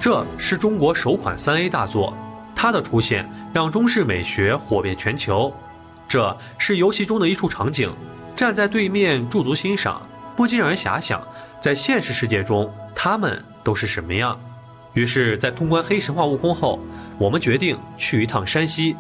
这是中国首款3A 大作，它的出现让中式美学火遍全球。这是游戏中的一处场景，站在对面驻足欣赏，不禁让人遐想，在现实世界中他们都是什么样。于是，在通关黑神话悟空后，我们决定去一趟山西。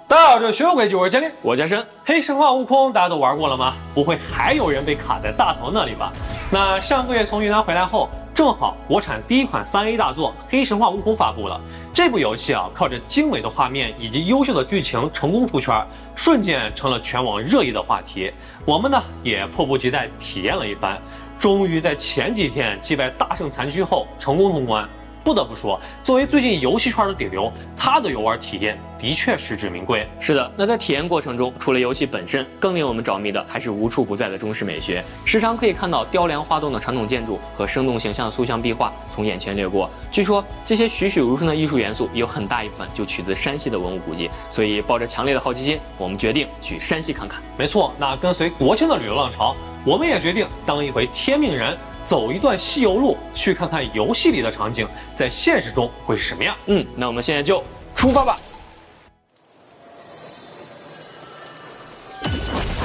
大家好，这是学会就我是建立，我加深。黑神话悟空大家都玩过了吗？不会还有人被卡在大唐那里吧？那上个月从云南回来后，正好国产第一款3A 大作《黑神话悟空》发布了。这部游戏靠着精美的画面以及优秀的剧情成功出圈，瞬间成了全网热议的话题。我们呢也迫不及待体验了一番，终于在前几天击败大圣残躯后成功通关。不得不说，作为最近游戏圈的顶流，它的游玩体验的确实至名归。是的，那在体验过程中，除了游戏本身，更令我们着迷的还是无处不在的中式美学。时常可以看到雕梁画栋的传统建筑和生动形象的塑像壁画从眼前掠过。据说这些栩栩如生的艺术元素有很大一部分就取自山西的文物古迹，所以抱着强烈的好奇心，我们决定去山西看看。没错，那跟随国庆的旅游浪潮，我们也决定当一回天命人。走一段西游路，去看看游戏里的场景在现实中会是什么样。那我们现在就出发吧。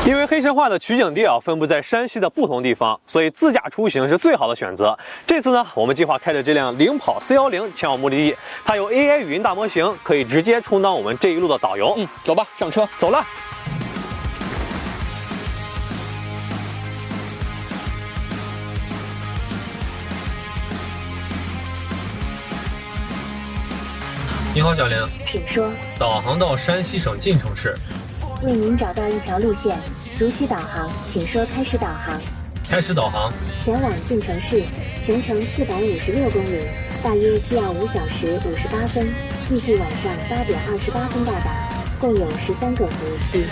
因为黑神话的取景地分布在山西的不同地方，所以自驾出行是最好的选择。这次呢，我们计划开着这辆领跑410前往目的地，它有 AI 语音大模型，可以直接充当我们这一路的导游。走吧，上车，走了。你好，小玲，请说。导航到山西省晋城市。为您找到一条路线，如需导航，请说开始导航。开始导航。前往晋城市，全程456公里，大约需要5小时58分，预计晚上8点28分到达，共有13个服务区。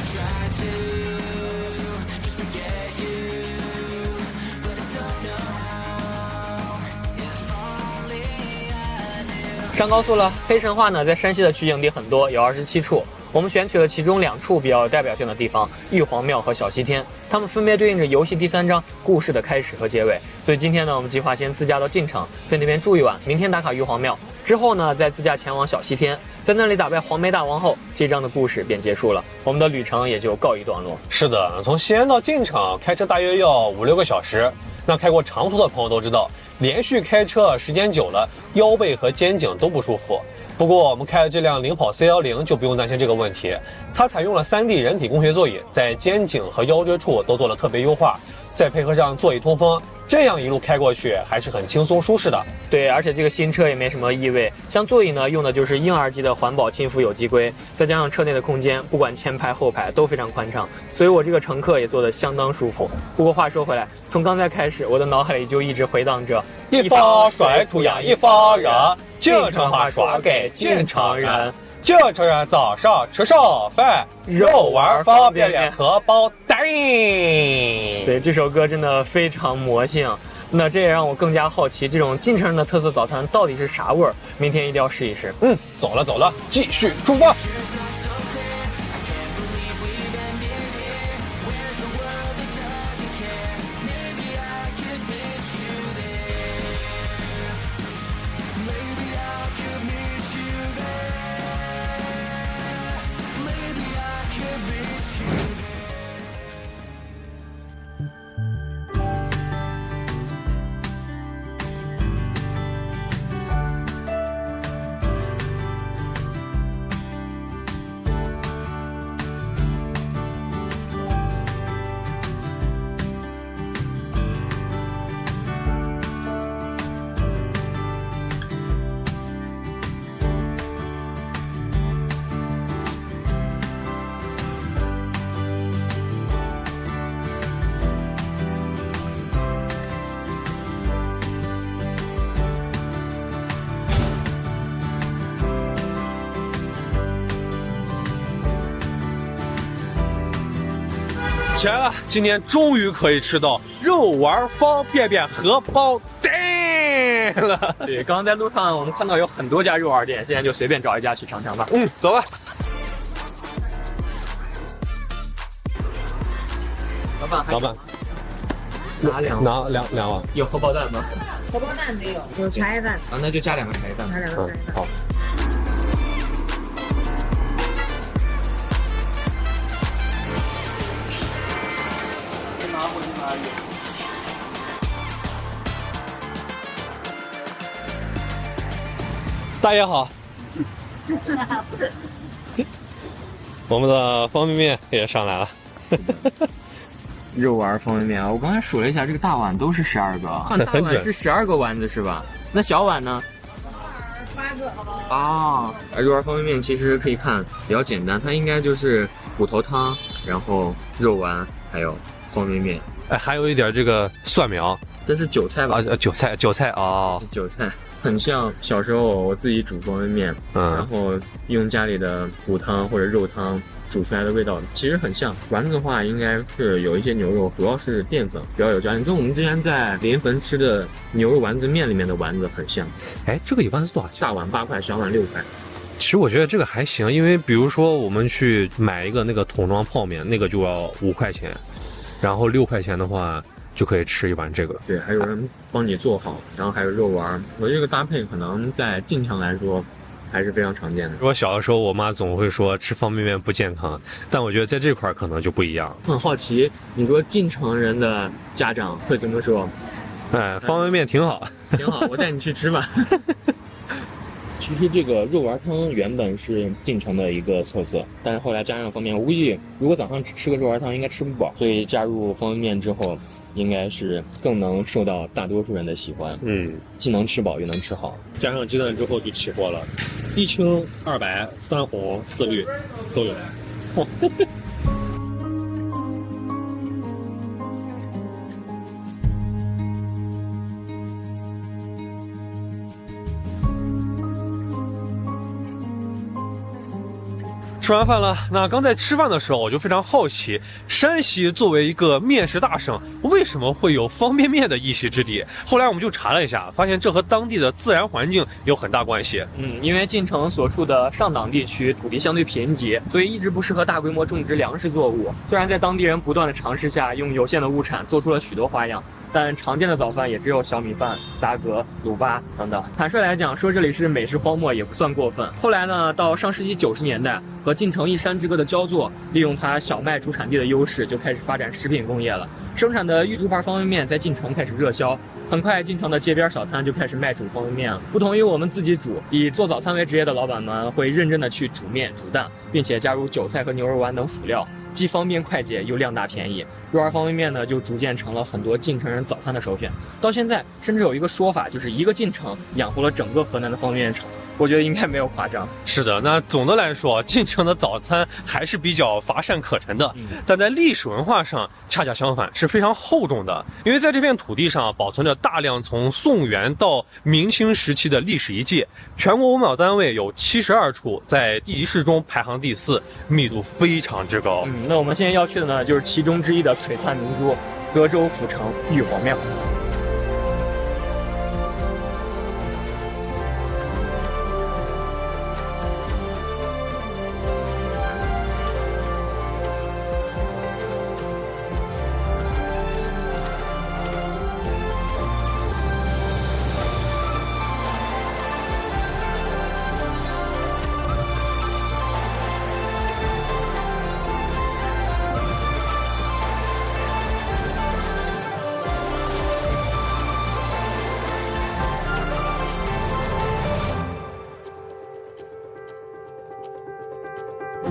上高速了。黑神话呢，在山西的取景地很多，有27处。我们选取了其中2处比较有代表性的地方，玉皇庙和小西天，它们分别对应着游戏第3章故事的开始和结尾。所以今天呢，我们计划先自驾到晋城，在那边住一晚，明天打卡玉皇庙，之后呢，再自驾前往小西天，在那里打败黄眉大王后，这章的故事便结束了，我们的旅程也就告一段落。是的，从西安到晋城开车大约要5-6个小时。那开过长途的朋友都知道，连续开车时间久了，腰背和肩颈都不舒服。不过我们开的这辆领跑410就不用担心这个问题，它采用了3D 人体工学座椅，在肩颈和腰椎处都做了特别优化，再配合上座椅通风，这样一路开过去还是很轻松舒适的。对，而且这个新车也没什么异味，像座椅呢用的就是婴儿级的环保亲肤有机硅，再加上车内的空间，不管前排后排都非常宽敞，所以我这个乘客也坐得相当舒服。不过话说回来，从刚才开始，我的脑海里就一直回荡着一发水土养一发人，京城话说给晋城人。京城人早上吃烧饭，肉丸方便面荷包蛋。对，这首歌真的非常魔性。那这也让我更加好奇，这种晋城人的特色早餐到底是啥味儿？明天一定要试一试。走了，继续出发。起来了，今天终于可以吃到肉丸方便面荷包蛋了。对，刚刚在路上我们看到有很多家肉丸店，现在就随便找一家去尝尝吧。走吧。老板，拿两碗。有荷包蛋吗？荷包蛋没有，有茶叶蛋。啊，那就加2个茶叶蛋。加2个茶叶蛋。好。大爷好，我们的方便面也上来了。肉丸方便面啊，我刚才数了一下，这个大碗都是12个，大碗是12个丸子是吧？那小碗呢8个。啊，肉丸方便面其实可以看比较简单，它应该就是骨头汤，然后肉丸还有方便面，哎，还有一点这个蒜苗，这是韭菜吧？啊，韭菜哦，韭菜。很像小时候我自己煮方便面，然后用家里的骨汤或者肉汤煮出来的味道，其实很像。丸子的话，应该是有一些牛肉，主要是淀粉比较有嚼劲，跟我们之前在临汾吃的牛肉丸子面里面的丸子很像。哎，这个一般是多少钱？大碗8块，小碗6块。其实我觉得这个还行，因为比如说我们去买一个那个桶装泡面，那个就要5块钱，然后6块钱的话就可以吃一碗这个。对，还有人帮你做好，然后还有肉丸。我这个搭配可能在晋城来说还是非常常见的。我小的时候，我妈总会说吃方便面不健康，但我觉得在这块可能就不一样。很好奇，你说晋城人的家长会怎么说？哎，方便面挺好，挺好，我带你去吃吧。其实这个肉丸汤原本是晋城的一个特色，但是后来加上方便面，我估计如果早上吃个肉丸汤应该吃不饱，所以加入方便面之后，应该是更能受到大多数人的喜欢。既能吃饱又能吃好。加上鸡蛋之后就起锅了，1清2白3红4绿都有。吃完饭了，那刚在吃饭的时候，我就非常好奇，山西作为一个面食大省，为什么会有方便面的一席之地？后来我们就查了一下，发现这和当地的自然环境有很大关系。因为晋城所处的上党地区土地相对贫瘠，所以一直不适合大规模种植粮食作物。虽然在当地人不断的尝试下，用有限的物产做出了许多花样，但常见的早饭也只有小米饭、杂葛、卤粑等等。坦率来讲，说这里是美食荒漠也不算过分。后来呢，到上世纪90年代，和晋城一山之隔的焦作，利用它小麦主产地的优势，就开始发展食品工业了。生产的玉竹牌方便面在晋城开始热销，很快晋城的街边小摊就开始卖煮方便面了。不同于我们自己煮，以做早餐为职业的老板们会认真的去煮面、煮蛋，并且加入韭菜和牛肉丸等辅料，既方便快捷又量大便宜。肉丸方便面呢，就逐渐成了很多晋城人早餐的首选。到现在，甚至有一个说法，就是一个晋城养活了整个河南的方便面厂。我觉得应该没有夸张。是的，那总的来说，晋城的早餐还是比较乏善可陈的，但在历史文化上恰恰相反，是非常厚重的。因为在这片土地上保存着大量从宋元到明清时期的历史遗迹，全国文保单位有72处，在地级市中排行第4，密度非常之高。那我们现在要去的呢，就是其中之一的璀璨明珠——泽州府城玉皇庙。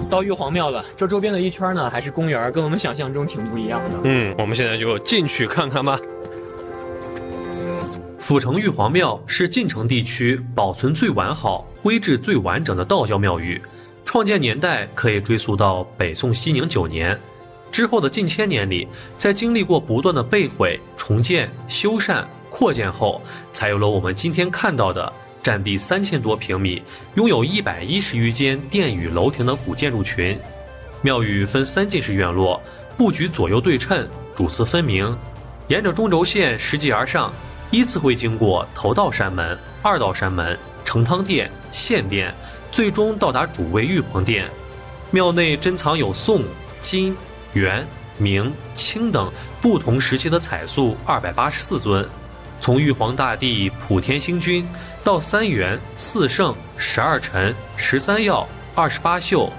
到玉皇庙了，这周边的一圈呢还是公园，跟我们想象中挺不一样的。我们现在就进去看看吧。府城玉皇庙是晋城地区保存最完好、规制最完整的道教庙宇，创建年代可以追溯到北宋熙宁9年。之后的近千年里，在经历过不断的被毁、重建、修缮、扩建后，才有了我们今天看到的占地3000多平米，拥有110余间殿宇楼亭的古建筑群。庙宇分3进式院落，布局左右对称，主次分明。沿着中轴线拾级而上，依次会经过头道山门、二道山门、成汤殿、献殿，最终到达主位玉皇殿。庙内珍藏有宋、金、元、明、清等不同时期的彩塑284尊。从玉皇大帝、普天星君到三元、四圣、12辰、13曜、28宿，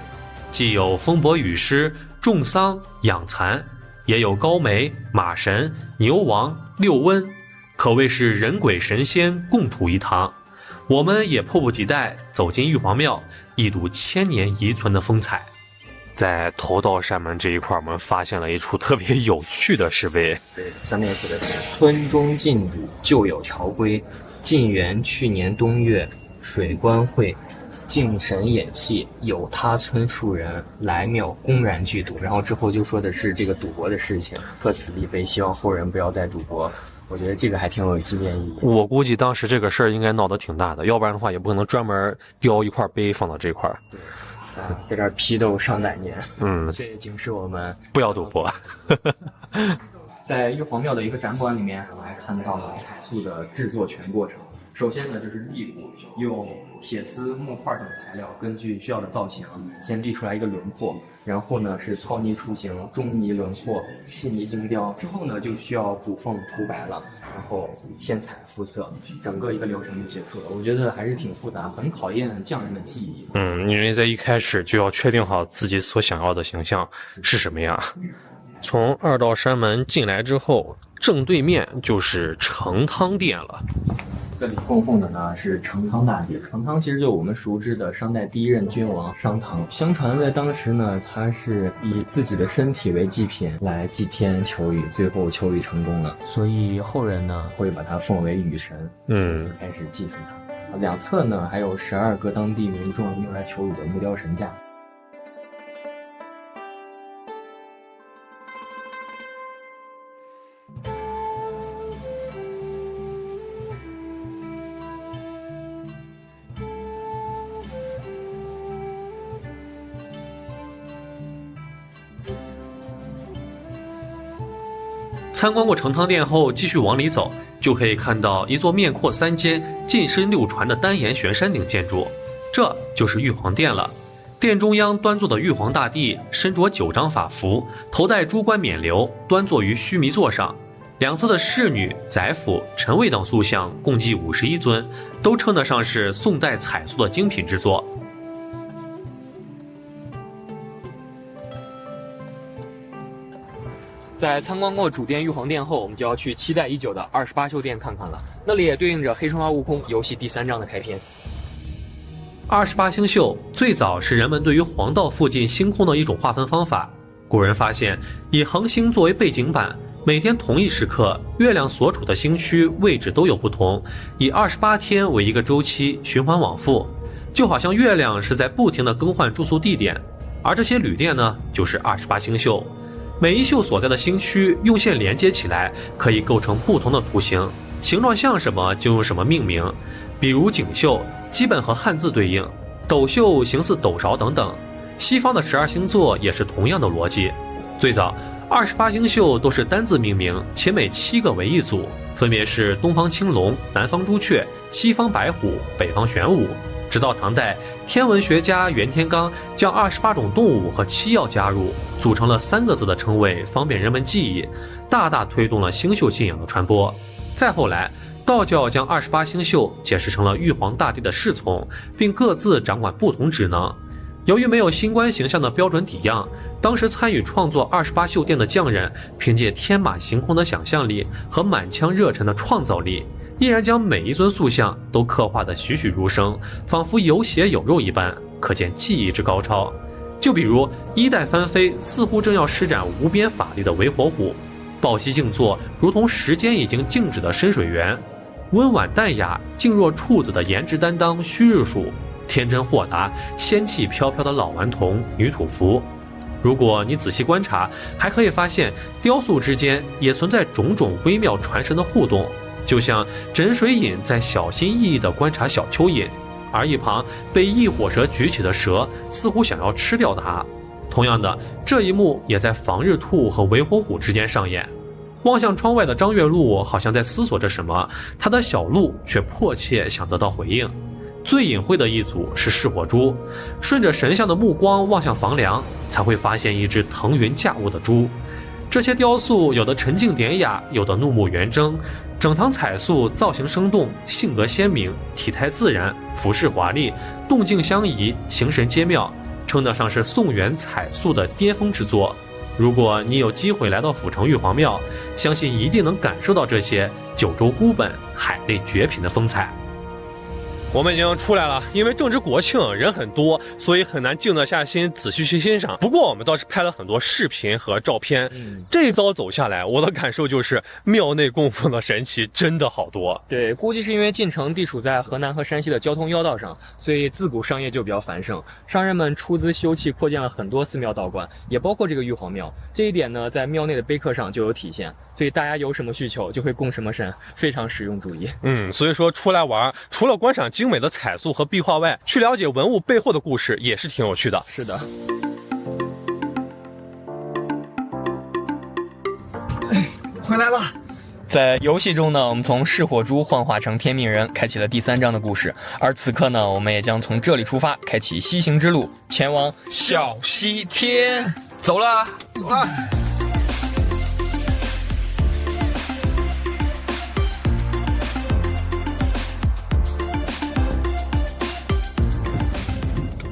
既有风伯雨师、种桑、养蚕，也有高梅、马神、牛王、六温，可谓是人鬼神仙共处一堂。我们也迫不及待走进玉皇庙，一睹千年遗存的风采。在头道山门这一块，我们发现了一处特别有趣的石碑。对，上面写的是“村中禁赌，旧有条规。晋元去年冬月，水官会，敬神演戏，有他村数人来庙公然聚赌”。然后之后就说的是这个赌博的事情，特此立碑，希望后人不要再赌博。我觉得这个还挺有纪念意义。我估计当时这个事儿应该闹得挺大的，要不然的话也不可能专门雕一块碑放到这块。对。在这儿批斗上百年，这也警示我们不要赌博。在玉皇庙的一个展馆里面，我还看到了彩塑的制作全过程。首先呢，就是立骨，用铁丝、木块等材料，根据需要的造型，先立出来一个轮廓。然后呢是糙泥雏形、中泥轮廓、细泥精雕，之后呢就需要补缝涂白了，然后添彩敷色，整个一个流程就结束了。我觉得还是挺复杂，很考验匠人的技艺。因为在一开始就要确定好自己所想要的形象是什么样。从二道山门进来之后，正对面就是成汤殿了。这里供奉的呢是成汤大帝。成汤其实就是我们熟知的商代第一任君王商汤。相传在当时呢，他是以自己的身体为祭品来祭天求雨，最后求雨成功了，所以后人呢会把他奉为雨神，开始祭祀他。两侧呢还有12个当地民众用来求雨的木雕神架。参观过成汤殿后，继续往里走，就可以看到一座面阔3间、进深6船的单檐悬山顶建筑，这就是玉皇殿了。殿中央端坐的玉皇大帝，身着9张法服，头戴珠冠冕旒，端坐于须弥座上。两侧的侍女、宰辅、臣卫等塑像共计51尊，都称得上是宋代彩塑的精品之作。在参观过主殿玉皇殿后，我们就要去期待已久的28宿殿看看了。那里也对应着黑神话悟空游戏第3章的开篇。28星宿最早是人们对于黄道附近星空的一种划分方法。古人发现，以恒星作为背景板，每天同一时刻，月亮所处的星区位置都有不同，以28天为一个周期，循环往复，就好像月亮是在不停地更换住宿地点，而这些旅店呢，就是28星宿。每一宿所在的星区用线连接起来，可以构成不同的图形，形状像什么就用什么命名。比如景宿基本和汉字对应，斗宿形似斗勺等等。西方的12星座也是同样的逻辑。最早28星宿都是单字命名，且每7个为一组，分别是东方青龙、南方朱雀、西方白虎、北方玄武。直到唐代，天文学家袁天罡将28种动物和7曜加入，组成了3个字的称谓，方便人们记忆，大大推动了星宿信仰的传播。再后来，道教将28星宿解释成了玉皇大帝的侍从，并各自掌管不同职能。由于没有星官形象的标准底样，当时参与创作28宿殿的匠人，凭借天马行空的想象力和满腔热忱的创造力，依然将每一尊塑像都刻画得栩栩如生，仿佛有血有肉一般，可见技艺之高超。就比如1代翻飞似乎正要施展无边法力的为火虎，抱膝静坐如同时间已经静止的深水源，温婉淡雅静若处子的颜值担当虚日鼠，天真豁达仙气飘飘的老顽童女土服。如果你仔细观察，还可以发现雕塑之间也存在种种微妙传神的互动，就像枕水隐在小心翼翼地观察小蚯蚓，而一旁被异火蛇举起的蛇似乎想要吃掉它。同样的，这一幕也在防日兔和为火虎之间上演。望向窗外的张月露好像在思索着什么，他的小鹿却迫切想得到回应。最隐晦的一组是噬火猪，顺着神像的目光望向房梁，才会发现一只腾云驾雾的猪。这些雕塑有的沉静典雅，有的怒目圆睁，整堂彩塑造型生动，性格鲜明，体态自然，服饰华丽，动静相宜，形神皆妙，称得上是宋元彩塑的巅峰之作。如果你有机会来到阜成玉皇庙，相信一定能感受到这些九州孤本、海内绝品的风采。我们已经出来了，因为正值国庆，人很多，所以很难静得下心仔细去欣赏。不过我们倒是拍了很多视频和照片。这一遭走下来，我的感受就是庙内供奉的神奇真的好多。对，估计是因为晋城地处在河南和山西的交通要道上，所以自古商业就比较繁盛，商人们出资修葺扩建了很多寺庙道观，也包括这个玉皇庙。这一点呢，在庙内的碑刻上就有体现。所以大家有什么需求就会供什么神，非常实用主义。所以说出来玩，除了观赏精美的彩塑和壁画外，去了解文物背后的故事也是挺有趣的。是的。回来了。在游戏中呢，我们从噬火猪幻化成天命人，开启了第3章的故事。而此刻呢，我们也将从这里出发，开启西行之路，前往小西天。走了，走了。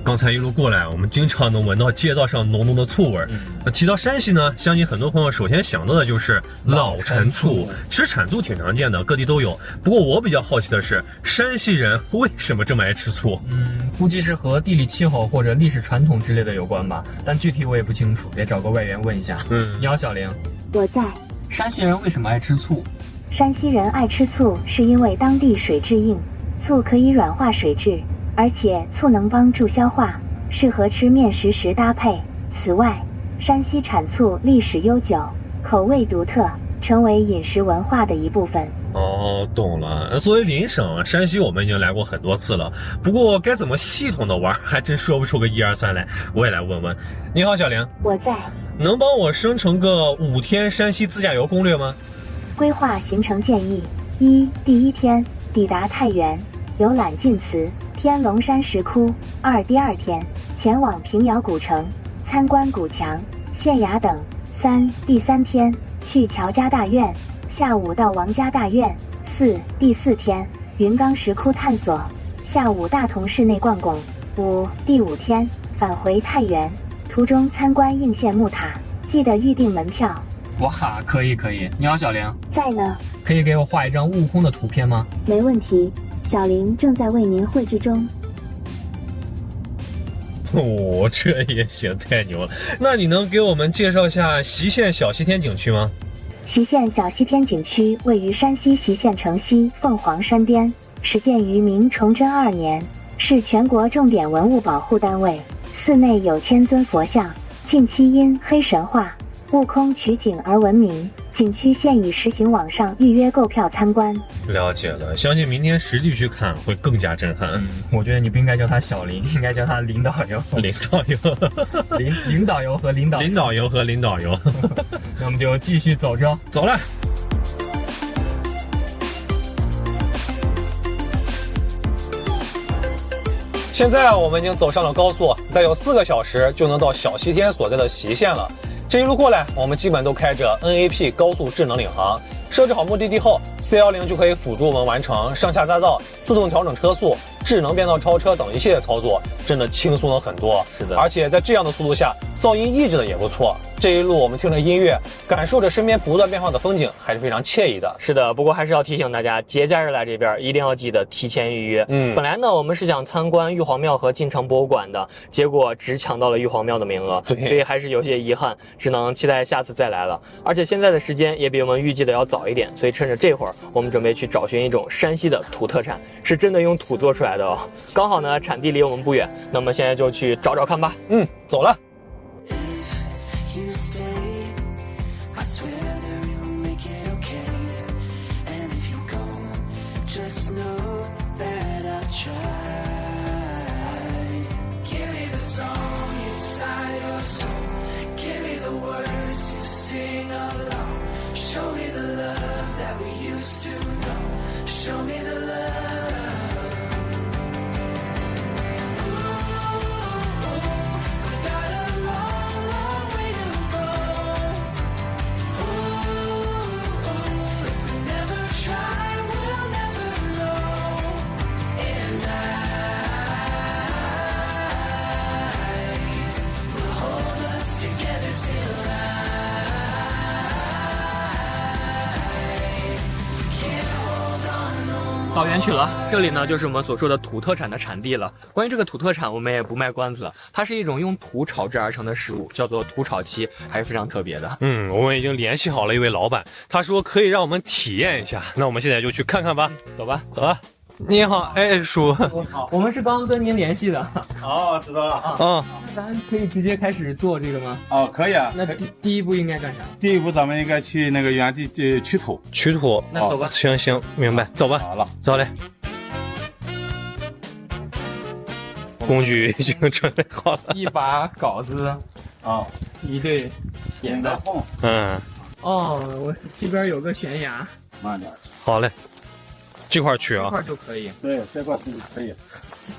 刚才一路过来，我们经常能闻到街道上浓浓的醋味儿。那提到山西呢，相信很多朋友首先想到的就是老陈醋。其实产醋挺常见的，各地都有。不过我比较好奇的是，山西人为什么这么爱吃醋？估计是和地理气候或者历史传统之类的有关吧，但具体我也不清楚，得找个外援问一下。你好，小玲。我在。山西人为什么爱吃醋？山西人爱吃醋是因为当地水质硬，醋可以软化水质。而且醋能帮助消化，适合吃面食时搭配。此外，山西产醋历史悠久，口味独特，成为饮食文化的一部分。哦，懂了。作为邻省，山西我们已经来过很多次了，不过该怎么系统的玩，还真说不出个1、2、3来。我也来问问。你好，小玲。我在。能帮我生成个5天山西自驾游攻略吗？规划行程建议：1、第1天抵达太原，游览晋祠、天龙山石窟；2、第2天前往平遥古城，参观古墙、县衙等；3、第3天去乔家大院，下午到王家大院；4、第4天云冈石窟探索，下午大同市内逛逛；5、第5天返回太原，途中参观应县木塔，记得预订门票。哇，可以可以。你好，小玲。在呢。可以给我画一张悟空的图片吗？没问题，小玲正在为您绘制中。哦，这也行，太牛了！那你能给我们介绍一下隰县小西天景区吗？隰县小西天景区位于山西隰县城西凤凰山巅，始建于明崇祯2年，是全国重点文物保护单位。寺内有千尊佛像，近期因黑神话、悟空取景而闻名。景区现已实行网上预约购票参观。了解了，相信明天实地去看会更加震撼。我觉得你不应该叫他小林，应该叫他领导游。领导游，领导游和领导游和领导游。那我们就继续走着，走了。现在我们已经走上了高速，再有4个小时就能到小西天所在的隰县了。这一路过来，我们基本都开着 NAP 高速智能领航，设置好目的地后 ，C10就可以辅助我们完成上下匝道、自动调整车速、智能变道超车等一系列操作，真的轻松了很多。是的，而且在这样的速度下，噪音抑制的也不错。这一路我们听着音乐，感受着身边不断变化的风景，还是非常惬意的。是的，不过还是要提醒大家，节假日来这边一定要记得提前预约。本来呢我们是想参观玉皇庙和晋城博物馆的，结果只抢到了玉皇庙的名额，所以还是有些遗憾，只能期待下次再来了。而且现在的时间也比我们预计的要早一点，所以趁着这会儿，我们准备去找寻一种山西的土特产，是真的用土做出来的哦。刚好呢产地离我们不远，那么现在就去找找看吧。走了。Just know that I've tried. Give me the song inside your soul. Give me the words to sing along. Show me the love that we used to know. Show me the love. Ooh, we got a long, long way to go. Ooh, if we never try. 到园区了，这里呢就是我们所说的土特产的产地了。关于这个土特产，我们也不卖关子了，它是一种用土炒制而成的食物，叫做土炒鸡，还是非常特别的。我们已经联系好了一位老板，他说可以让我们体验一下，那我们现在就去看看吧。走吧。走吧。你好，哎，叔。好，我们是刚跟您联系的。哦，知道了啊。嗯，咱可以直接开始做这个吗？哦，可以啊。那第一步应该干啥？第一步咱们应该去那个原地取土。取土。那走吧。行，明白。走吧。好了，走嘞。工具已经准备好了。一把镐子啊，一对剪刀。哦，我这边有个悬崖。慢点。好嘞。这块取啊，这块就可以。对，这块就可以。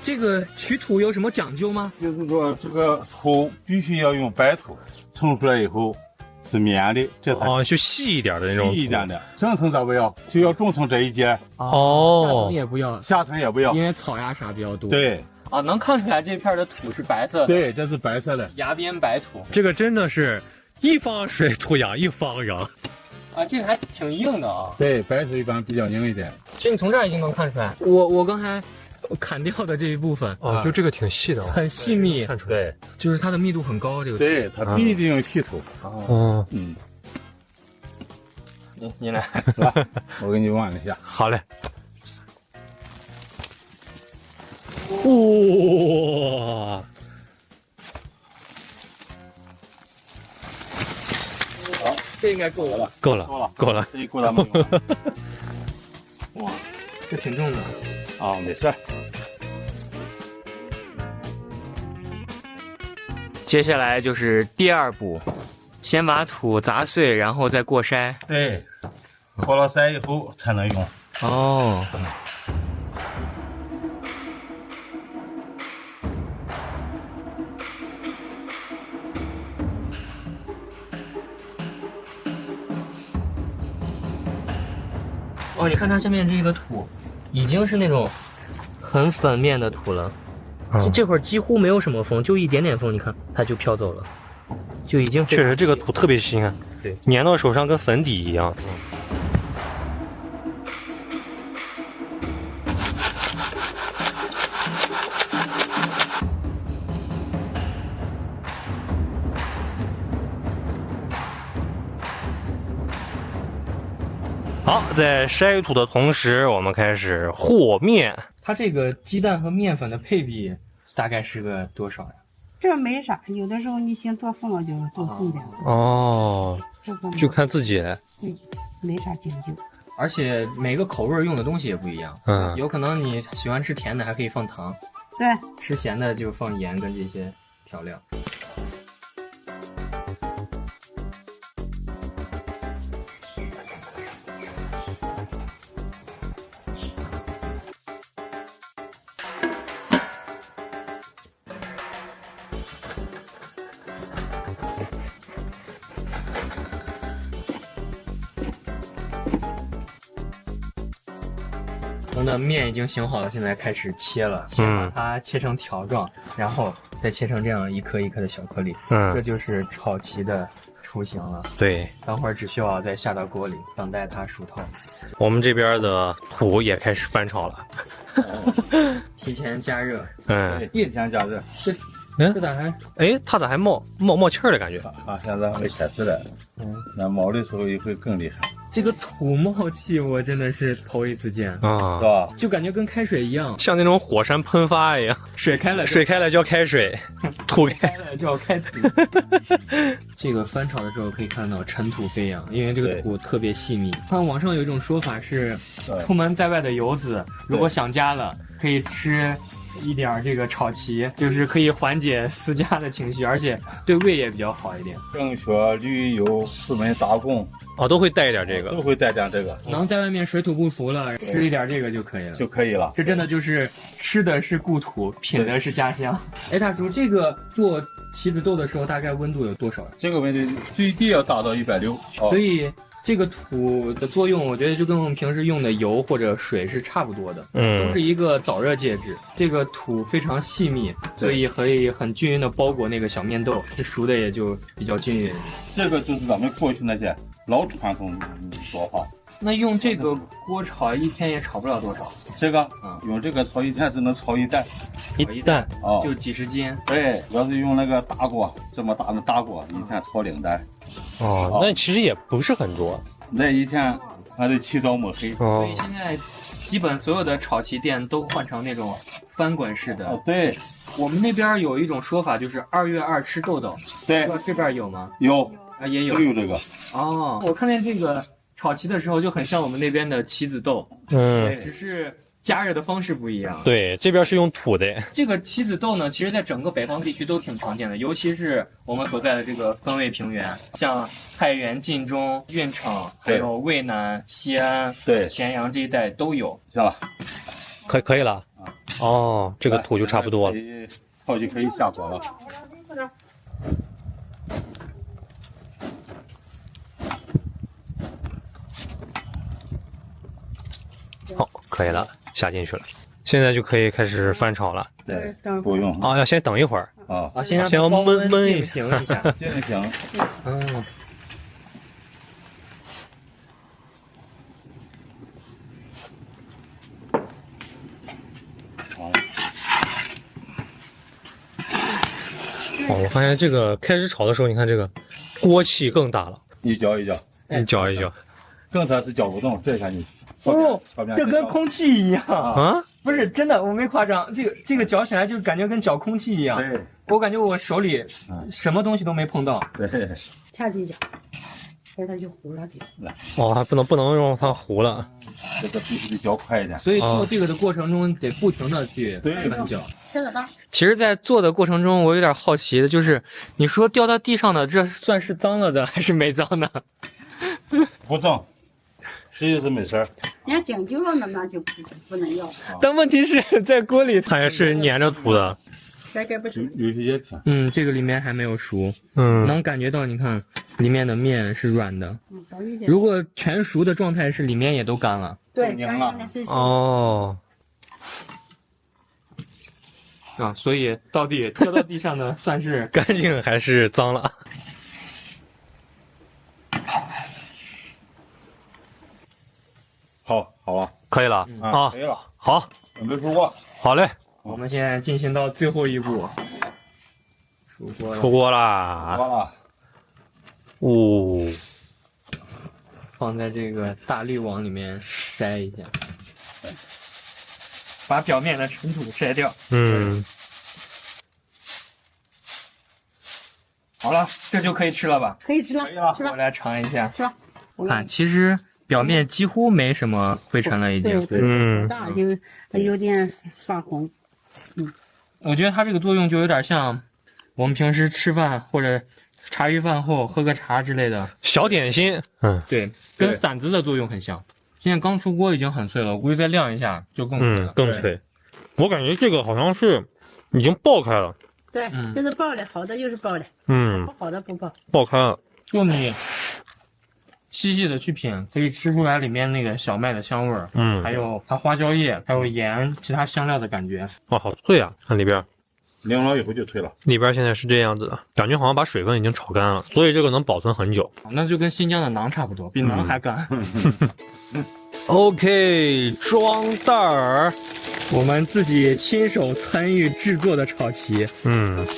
这个取土有什么讲究吗？就是说，这个土必须要用白土，盛出来以后是绵的，这才就细一点的那种，细一点的。上层咱不要，就要中层这一节。下层也不要，下层也不要，因为草芽啥比较多。对。能看出来这片的土是白色的。对，这是白色的崖边白土。这个真的是一方水土养一方人。这个还挺硬的啊。对，白土一般比较硬一点。其实你从这儿已经能看出来，我刚才砍掉的这一部分就这个挺细的，很细密，看出来。对，就是它的密度很高。这个对，它必须用细土。你来，我给你挽一下。好嘞。哇！好，这应该够了吧？够了，这一够咱们用。哇，这挺重的。没事。接下来就是第二步，先把土砸碎，然后再过筛。对，过了筛以后才能用。哦。你看它下面这个土，已经是那种很粉面的土了。这会儿几乎没有什么风，就一点点风，你看它就飘走了，就已经确实这个土特别稀罕，对，粘到手上跟粉底一样。好，在筛土的同时，我们开始和面。它这个鸡蛋和面粉的配比大概是个多少呀？这没啥，有的时候你想做凤就做凤点。这个就看自己。没啥讲究。而且每个口味用的东西也不一样。有可能你喜欢吃甜的，还可以放糖。对。吃咸的就放盐跟这些调料。我们的面已经醒好了，现在开始切了。先把它切成条状，然后再切成这样一颗一颗的小颗粒。这就是炒齐的雏形了。对，等会儿只需要再下到锅里，等待它熟透。我们这边的土也开始翻炒了。提前加热。提前加热。这咋还？它咋还冒气儿的感觉？现在会开始了。那冒的时候也会更厉害。这个土冒气，我真的是头一次见是吧？就感觉跟开水一样，像那种火山喷发一样。水开了就要开水，土开了就要开土。这个翻炒的时候可以看到尘土飞扬，因为这个土特别细密。看网上有一种说法是，出门在外的游子如果想家了，可以吃一点这个炒蕲，就是可以缓解思家的情绪，而且对胃也比较好一点。升学、旅游、出门打工。都会带一点这个，都会带点这个。能在外面水土不服了，吃一点这个就可以了。这真的就是吃的是故土，品的是家乡。大叔，这个做棋子豆的时候大概温度有多少？这个温度最低要达到160。所以这个土的作用，我觉得就跟我们平时用的油或者水是差不多的。都是一个导热介质。这个土非常细密，所以可以很均匀的包裹那个小面豆，熟的也就比较均匀。这个就是咱们过去那些老传统说法，那用这个锅炒一天也炒不了多少，这个用这个炒一天只能炒一袋。一担哦就几十斤。对，要是用那个大锅，这么大的大锅，一天炒2袋，哦，那其实也不是很多。那一天还得起早摸黑。所以现在基本所有的炒旗店都换成那种翻滚式的。对我们那边有一种说法，就是2月2吃豆豆，对，这边有吗？有啊，也有都。有这个。哦，我看见这个炒旗的时候就很像我们那边的棋子豆，嗯，只是加热的方式不一样。对，这边是用土的。这个棋子豆呢，其实在整个北方地区都挺常见的，尤其是我们所在的这个分位平原，像太原、晋中、运城，还有渭南、西安、对咸阳这一带都有。行了，可以了。哦，这个土就差不多了。炒就可以下锅了。好，可以了，下进去了。现在就可以开始翻炒了。对，不用啊，要先等一会儿。啊，啊，先让先要它高温焖定型一下。这样行。嗯，好了，哦，我发现这个开始炒的时候，你看这个锅气更大了，一搅一搅，一搅一搅。刚才是搅不动，这下你哦表面这跟空气一样。啊，不是真的，我没夸张，这个搅起来就感觉跟搅空气一样。对我感觉我手里什么东西都没碰到。对，掐几搅，把它就糊了点。哦，还不能让它糊了。这个必须得搅快一点。所以做这个的过程中得不停的去翻搅。吃了吧？其实，在做的过程中，我有点好奇的就是，你说掉到地上的，这算是脏了的还是没脏的？不脏，实际是没事儿。人家讲究了的那就不能要，但问题是在锅里，它也是粘着土的。该不是。有些也挺。这个里面还没有熟，嗯，能感觉到，你看里面的面是软的。早一点。如果全熟的状态是里面也都干了。对，拧了干是哦，啊，所以到底掉到地上的算是干净还是脏了？好吧，可以了啊可，以了，好，准备出锅。好嘞，我们现在进行到最后一步，出锅了。出锅啦！好了，哦，放在这个大滤网里面筛一下，把表面的尘土筛掉。嗯，好了，这就可以吃了吧？可以吃了可以了，吃吧，我来尝一下，吃吧。我看，其实表面几乎没什么灰尘了，已经。对，嗯大有点发红。我觉得它这个作用就有点像我们平时吃饭或者茶余饭后喝个茶之类的，小点心，对，跟馓子的作用很像。现在刚出锅已经很脆了，我估计再晾一下就更脆了。更脆。我感觉这个好像是已经爆开了，对，就是爆的，好的就是爆的，嗯不，好的不爆。爆开了。就你细细的去品，可以吃出来里面那个小麦的香味儿，还有它花椒叶，还有盐，其他香料的感觉。哇，好脆啊！看里边，拧了以后就脆了。里边现在是这样子的，感觉好像把水分已经炒干了，所以这个能保存很久。那就跟新疆的馕差不多，比馕还干。OK，装袋儿。我们自己亲手参与制作的炒旗，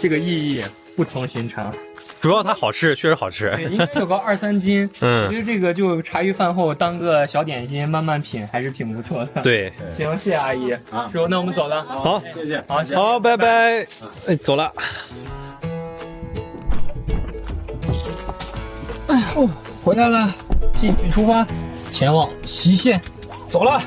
这个意义不同寻常。主要它好吃，确实好吃。对，应该有个2-3斤。我觉得这个就茶余饭后当个小点心，慢慢品还是挺不错的。对，行，谢谢阿姨。师傅，那我们走了。好，谢谢。好，谢谢好，拜拜。哎，走了。回来了，继续出发，前往西线，走了。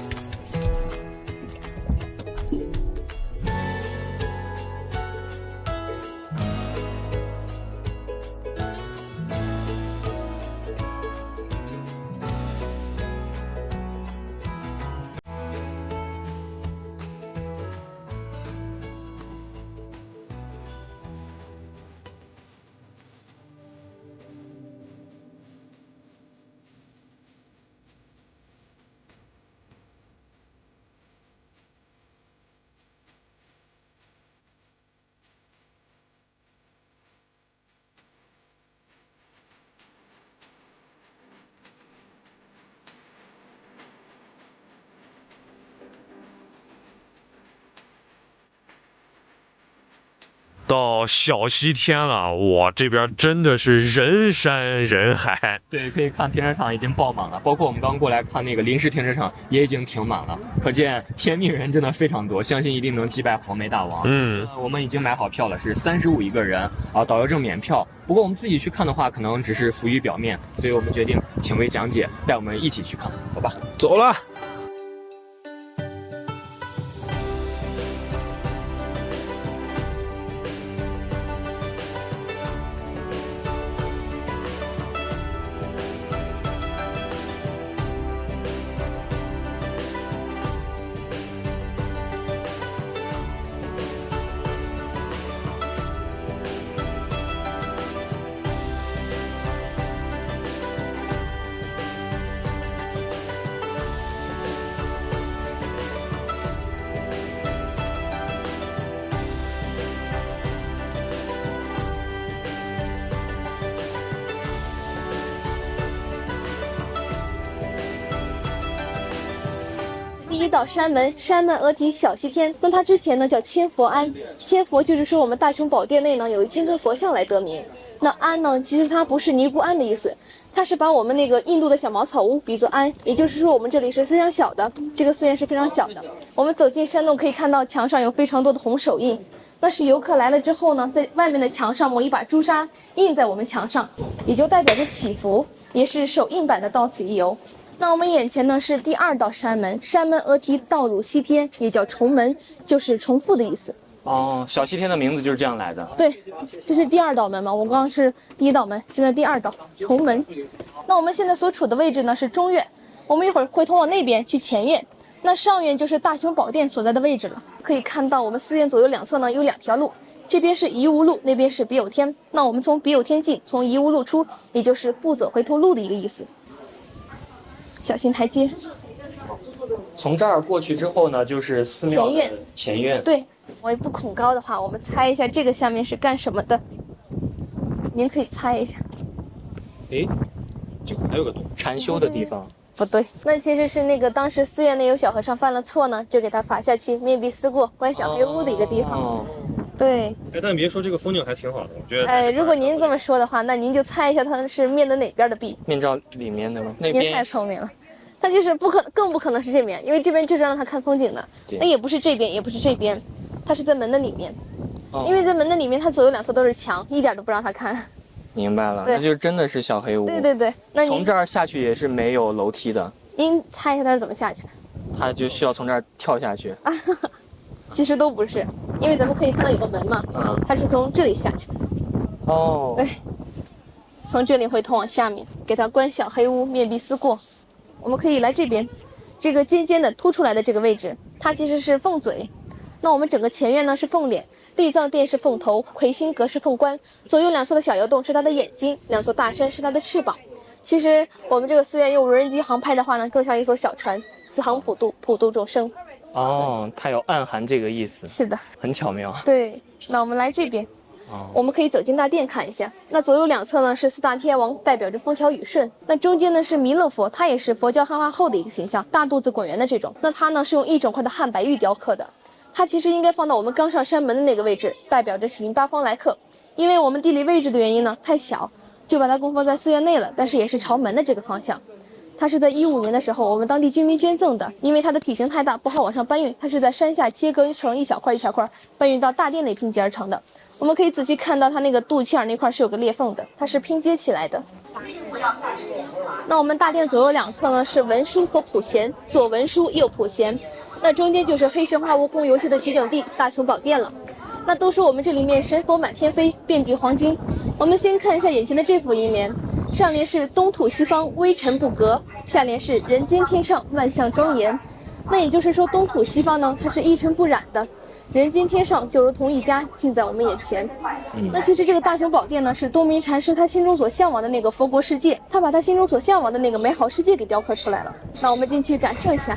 到小西天了，哇，这边真的是人山人海。对，可以看停车场已经爆满了，包括我们刚过来看那个临时停车场也已经停满了，可见天命人真的非常多，相信一定能击败黄眉大王。我们已经买好票了，是35一个人啊，导游证免票。不过我们自己去看的话，可能只是浮于表面，所以我们决定请位讲解带我们一起去看，走吧。走了。第一道山门，山门额题小西天。那它之前呢叫千佛庵，千佛就是说我们大雄宝殿内呢有1000尊佛像来得名。那庵呢，其实它不是尼姑庵的意思，它是把我们那个印度的小茅草屋比作庵，也就是说我们这里是非常小的，这个寺院是非常小的。我们走进山洞可以看到墙上有非常多的红手印，那是游客来了之后呢，在外面的墙上抹一把朱砂印在我们墙上，也就代表着祈福，也是手印版的到此一游。那我们眼前呢是第2道山门，山门额题道入西天，也叫重门，就是重复的意思。哦，小西天的名字就是这样来的。对，这是第2道门嘛，我刚刚是第1道门，现在第2道重门。那我们现在所处的位置呢是中院，我们一会儿会通往那边去前院。那上院就是大雄宝殿所在的位置了。可以看到我们寺院左右两侧呢有2条路，这边是夷吾路，那边是别有天。那我们从别有天进，从夷吾路出，也就是不走回头路的一个意思。小心台阶。从这儿过去之后呢，就是寺庙的前院。对，我也不恐高的话，我们猜一下这个下面是干什么的？您可以猜一下。诶，这还有个洞，禅修的地方。不对，那其实是那个当时寺院内有小和尚犯了错呢，就给他罚下去，面壁思过，关小黑屋的一个地方。哦，对。哎，但别说这个风景还挺好的，我觉得。如果您这么说的话，那您就猜一下它是面的哪边的壁？面罩里面的吗？那边。您太聪明了，它就是更不可能是这边，因为这边就是让他看风景的。那也不是这边，也不是这边，它是在门的里面。因为在门的里面，它左右两侧都是墙，一点都不让他看。明白了，那就真的是小黑屋。对对对，那从这儿下去也是没有楼梯的。您猜一下它是怎么下去的？它就需要从这儿跳下去。其实都不是，因为咱们可以看到有个门嘛，它是从这里下去的。哦，对，从这里会通往下面，给它关小黑屋，面壁思过。我们可以来这边，这个尖尖的凸出来的这个位置，它其实是凤嘴。那我们整个前院呢是凤脸，地藏殿是凤头，魁星阁是凤冠，左右两侧的小窑洞是它的眼睛，两座大山是它的翅膀。其实我们这个寺院用无人机航拍的话呢，更像一艘小船，此航普渡，普渡众生。哦，它有暗含这个意思。是的，很巧妙。对，那我们来这边。我们可以走进大殿看一下。那左右两侧呢是4大天王，代表着风调雨顺。那中间呢是弥勒佛，他也是佛教汉化后的一个形象，大肚子滚圆的这种。那他呢是用1整块的汉白玉雕刻的，它其实应该放到我们刚上山门的那个位置，代表着喜迎八方来客。因为我们地理位置的原因呢太小，就把它供奉在寺院内了，但是也是朝门的这个方向。它是在15年的时候，我们当地居民捐赠的，因为它的体型太大，不好往上搬运，它是在山下切割成一小块一小块，搬运到大殿内拼接而成的。我们可以仔细看到它那个肚脐眼那块是有个裂缝的，它是拼接起来的。那我们大殿左右两侧呢是文殊和普贤，左文殊右普贤。那中间就是黑神话悟空游戏的取景地大雄宝殿了。那都说我们这里面神佛满天飞，遍地黄金。我们先看一下眼前的这副楹联，上联是东土西方微尘不隔，下联是人间天上万象庄严。那也就是说东土西方呢，它是一尘不染的，人间天上就如同一家近在我们眼前。那其实这个大雄宝殿呢，是东明禅师他心中所向往的那个佛国世界，他把他心中所向往的那个美好世界给雕刻出来了。那我们进去感受一下。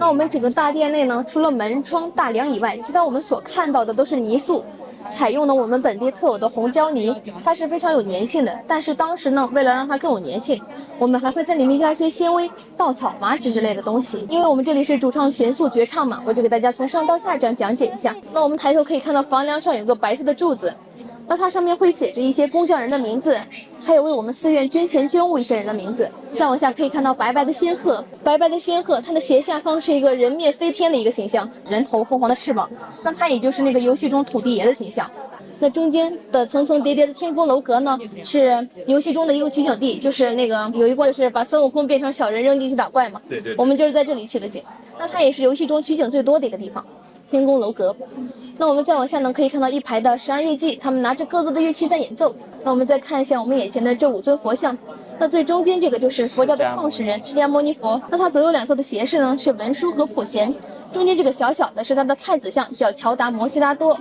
那我们整个大殿内呢，除了门窗、大梁以外，其他我们所看到的都是泥塑。采用了我们本地特有的红胶泥，它是非常有粘性的。但是当时呢，为了让它更有粘性，我们还会在里面加一些纤维、稻草、麻纸之类的东西。因为我们这里是主唱玄速绝唱嘛，我就给大家从上到下这样讲解一下。那我们抬头可以看到房梁上有个白色的柱子，那它上面会写着一些工匠人的名字，还有为我们寺院捐钱捐物一些人的名字。再往下可以看到白白的仙鹤，它的斜下方是一个人面飞天的一个形象，人头凤凰的翅膀，那它也就是那个游戏中土地爷的形象。那中间的层层叠叠的天宫楼阁呢，是游戏中的一个取景地，就是那个有一关就是把孙悟空变成小人扔进去打怪嘛，对，我们就是在这里取的景。那它也是游戏中取景最多的一个地方，天宫楼阁。那我们再往下呢，可以看到一排的12乐伎，他们拿着各自的乐器在演奏。那我们再看一下我们眼前的这5尊佛像，那最中间这个就是佛教的创始人释迦牟尼佛，那他左右两侧的胁侍呢是文殊和普贤，中间这个小小的是他的太子像，叫乔达摩悉达多。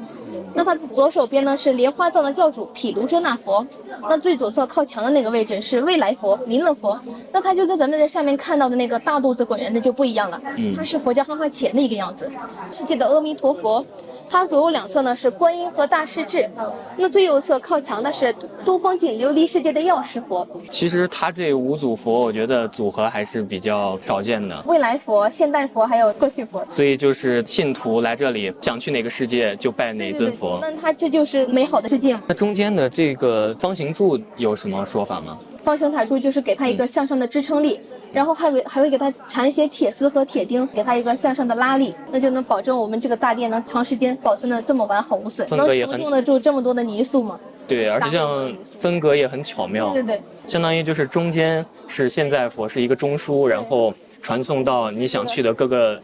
那他的左手边呢是莲花藏的教主毗卢遮那佛，那最左侧靠墙的那个位置是未来佛弥勒佛，那他就跟咱们在下面看到的那个大肚子滚圆的就不一样了，他是佛教汉化前的一个样子。世界的阿弥陀佛，它左右两侧呢是观音和大势至，那最右侧靠墙的是东方净琉璃世界的药师佛。其实它这5组佛，我觉得组合还是比较少见的。未来佛、现代佛还有过去佛，所以就是信徒来这里想去哪个世界就拜哪尊佛。那它这就是美好的世界。那中间的这个方形柱有什么说法吗？方形塔柱就是给它一个向上的支撑力，然后还会给它缠一些铁丝和铁钉，给它一个向上的拉力，那就能保证我们这个大殿能长时间保存的这么完好无损，能承重得住这么多的泥塑吗？对，而且像分隔也很巧妙。对，相当于就是中间是现在佛是一个中枢，然后传送到你想去的各个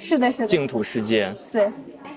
净土世界。对。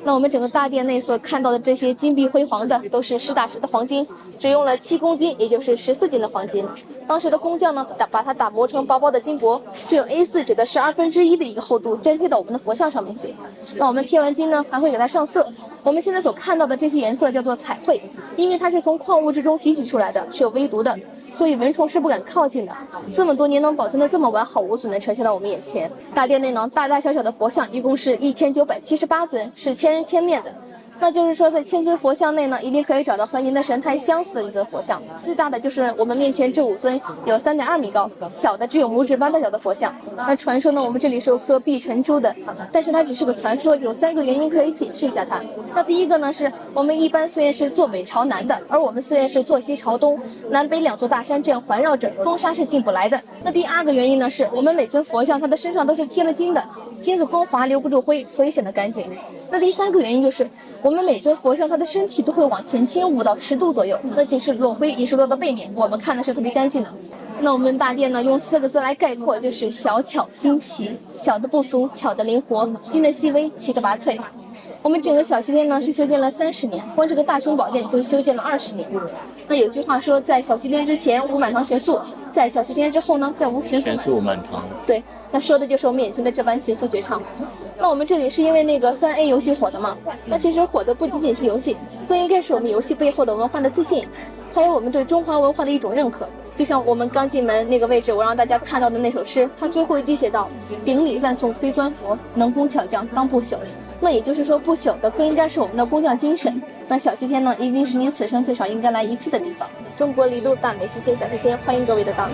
那我们整个大殿内所看到的这些金碧辉煌的，都是实打实的黄金，只用了7公斤，也就是14斤的黄金。当时的工匠呢，把它打磨成薄薄的金箔，只有 A4 纸的1/12的一个厚度，粘贴到我们的佛像上面去。那我们贴完金呢，还会给它上色。我们现在所看到的这些颜色叫做彩绘，因为它是从矿物之中提取出来的，是有微毒的，所以蚊虫是不敢靠近的。这么多年能保存的这么完好无损的呈现到我们眼前。大殿内呢，大大小小的佛像一共是1978尊，是千人千面的。那就是说，在1000尊佛像内呢，一定可以找到和您的神态相似的一尊佛像。最大的就是我们面前这5尊，有3.2米高，小的只有拇指般大小的佛像。那传说呢，我们这里是有颗碧晨珠的，但是它只是个传说，有3个原因可以解释一下它。那第一个呢，是我们一般寺院是坐北朝南的，而我们寺院是坐西朝东，南北2座大山这样环绕着，风沙是进不来的。那第2个原因呢，是我们每尊佛像它的身上都是贴了金的，金子光滑留不住灰，所以显得干净。那第3个原因就是我们每尊佛像它的身体都会往前倾5到10度左右，那即使落灰也是落到背面，我们看的是特别干净的。那我们大殿呢，用4个字来概括，就是小巧精奇，小的不俗，巧的灵活，精的细微，奇的拔萃。我们整个小西天呢是修建了30年，光这个大雄宝殿就修建了20年。那有句话说，在小西天之前无满堂玄素，在小西天之后呢，再无玄素满堂。对，那说的就是我们眼前的这番玄素绝唱。那我们这里是因为那个3A 游戏火的嘛？那其实火的不仅仅是游戏，更应该是我们游戏背后的文化的自信，还有我们对中华文化的一种认可。就像我们刚进门那个位置，我让大家看到的那首诗，它最后一句写道：“秉礼赞颂非官佛，能工巧匠当不朽。”那也就是说，不朽的更应该是我们的工匠精神。那小西天呢，一定是你此生最少应该来1次的地方。中国离都大美西线小西天，欢迎各位的到来。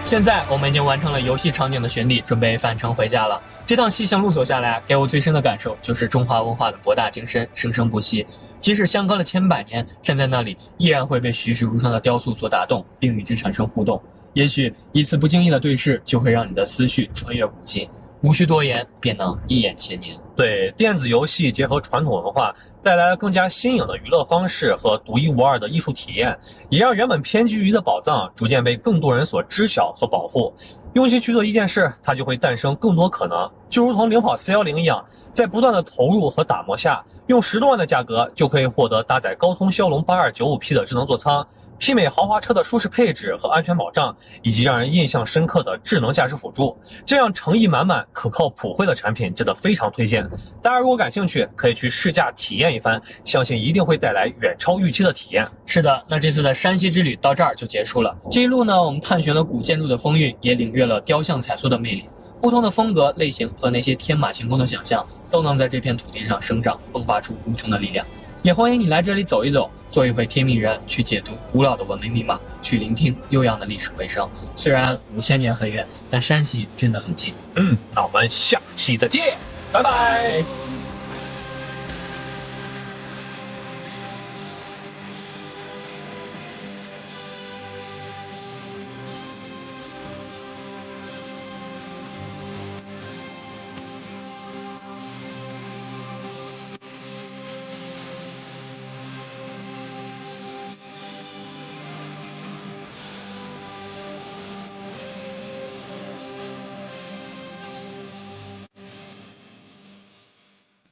现在我们已经完成了游戏场景的巡礼，准备返程回家了。这趟西行路走下来，给我最深的感受就是中华文化的博大精深，生生不息。即使相隔了千百年，站在那里依然会被栩栩如生的雕塑所打动，并与之产生互动。也许一次不经意的对视，就会让你的思绪穿越古今，无需多言，便能一眼千年。对，电子游戏结合传统文化，带来了更加新颖的娱乐方式和独一无二的艺术体验，也让原本偏居于的宝藏逐渐被更多人所知晓和保护。用心去做一件事，它就会诞生更多可能。就如同领跑410一样，在不断的投入和打磨下，用10多万的价格就可以获得搭载高通骁龙 8295P 的智能座舱，媲美豪华车的舒适配置和安全保障，以及让人印象深刻的智能驾驶辅助，这样诚意满满、可靠普惠的产品真的非常推荐。大家如果感兴趣，可以去试驾体验一番，相信一定会带来远超预期的体验。是的，那这次的山西之旅到这儿就结束了。这一路呢，我们探寻了古建筑的风韵，也领略了雕像彩塑的魅力。不同的风格、类型和那些天马行空的想象，都能在这片土地上生长，迸发出无穷的力量。也欢迎你来这里走一走，做一回天命人，去解读古老的文明密码，去聆听悠扬的历史回声。虽然5000年很远，但山西真的很近。那我们下期再见，拜拜。